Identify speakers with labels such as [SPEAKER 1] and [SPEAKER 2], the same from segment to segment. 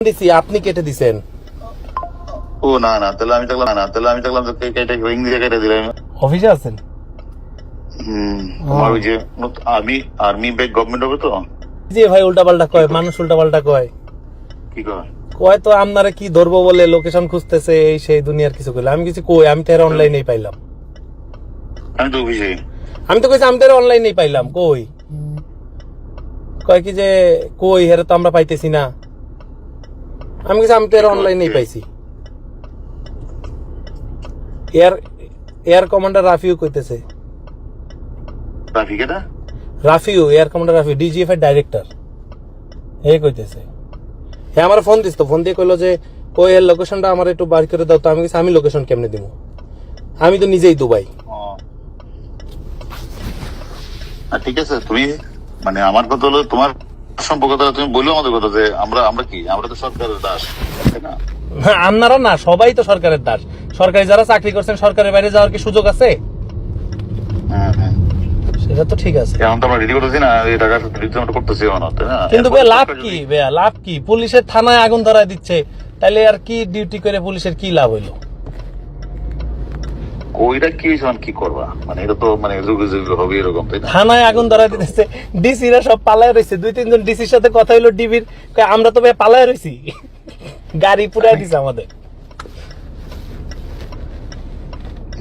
[SPEAKER 1] দিছি, আপনি কেটে দিছেন।
[SPEAKER 2] ও না না, তাহলে আমি দেখলাম যে কেটে রিং দিয়ে কেটে দিলাম।
[SPEAKER 1] অফিসে আছেন?
[SPEAKER 2] তোমার ওই যে আর্মি ব্যাগ গভর্নমেন্ট হবে তো।
[SPEAKER 1] জি ভাই, উল্টাপাল্টা কয়, মানুষ উল্টাপাল্টা কয়।
[SPEAKER 2] কি কয়?
[SPEAKER 1] কয় তো আপনারা কি ধরবো বলে লোকেশন খুঁজতেছে, এই সেই দুনিয়ার কিছু কইলে। আমি কিছু কই, আমি তো এর অনলাইনেই পাইলাম।
[SPEAKER 2] আমি তো অফিসে।
[SPEAKER 1] আমি তো কইছি আমি তো এর অনলাইনেই পাইলাম। কই কয় কি যে কই হেরে তো আমরা পাইতেছি না। আমি কিছু আমি তো এর অনলাইনেই পাইছি। এয়ার কমান্ডার রাফিউ কইতেছে।
[SPEAKER 2] রাফি কেটা?
[SPEAKER 1] Rafiu, air commander Rafiu, DGF এর ডাইরেক্টর। এই কইতেছে। হ্যাঁ, আমার ফোন দিস তো, ফোন দিয়ে কইলো যে কই এর লোকেশনটা আমার একটু বার করে দাও। তো আমি কিছু আমি লোকেশন কেমনে দিব? আমি তো নিজেই দুবাই।
[SPEAKER 2] ঠিক আছে, তুমি মানে আমার কথা হলো তোমার সম্পর্কটা তুমি বললো আমাদের কথা যে আমরা তো সরকারের দাস, তাই না?
[SPEAKER 1] আপনারা না, সবাই তো সরকারের দাস। সরকারি যারা চাকরি করছেন, সরকারের বাইরে যাওয়ার কি সুযোগ আছে?
[SPEAKER 2] হ্যাঁ,
[SPEAKER 1] সেটা তো ঠিক আছে,
[SPEAKER 2] এখন তো আমরা রেডি করতেছি না, এই টাকা আমরা করতেছি না।
[SPEAKER 1] কিন্তু লাভ কি লাভ কি? পুলিশের থানায় আগুন ধরায় দিচ্ছে, তাইলে আর কি ডিউটি করে পুলিশের কি লাভ হইলো?
[SPEAKER 2] ওইটা কি কি করবা, মানে এটা তো মানে যুগে যুগে হবে এরকম, তাই না?
[SPEAKER 1] থানায় আগুন ধরায় দিতেছে, ডিসিরা সব পালায় রয়েছে। 2-3 জন ডিসির সাথে কথা হইলো ডিবির, আমরা তো ভাই পালায় রয়েছি, গাড়ি পুরাই দিছে আমাদের।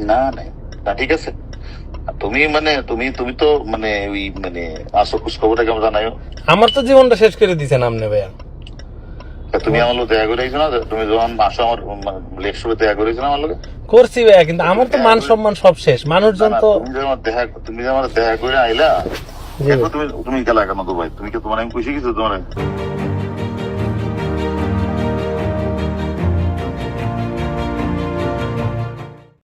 [SPEAKER 2] না ঠিক আছে। তুমি তুমি তো মানে ওই মানে আসো খোঁজ খবরটা কেমন জানাইও।
[SPEAKER 1] আমার তো জীবনটা শেষ করে দিছেন আপনি ভাইয়া।
[SPEAKER 2] তুমি আমার লোক দেখা করে আইছো না, তুমি যখন আসো আমার লেকশপে দেখা করেছো না আমার লোকে।
[SPEAKER 1] করছি ভাইয়া, কিন্তু আমার তো মান সম্মান সব শেষ। মানুষজন তো
[SPEAKER 2] তুমি যে আমার দেখা করে আইলা, তুমি খেলা কেন তো ভাই? তুমি কি তোমার আমি খুশি কিছু তোমার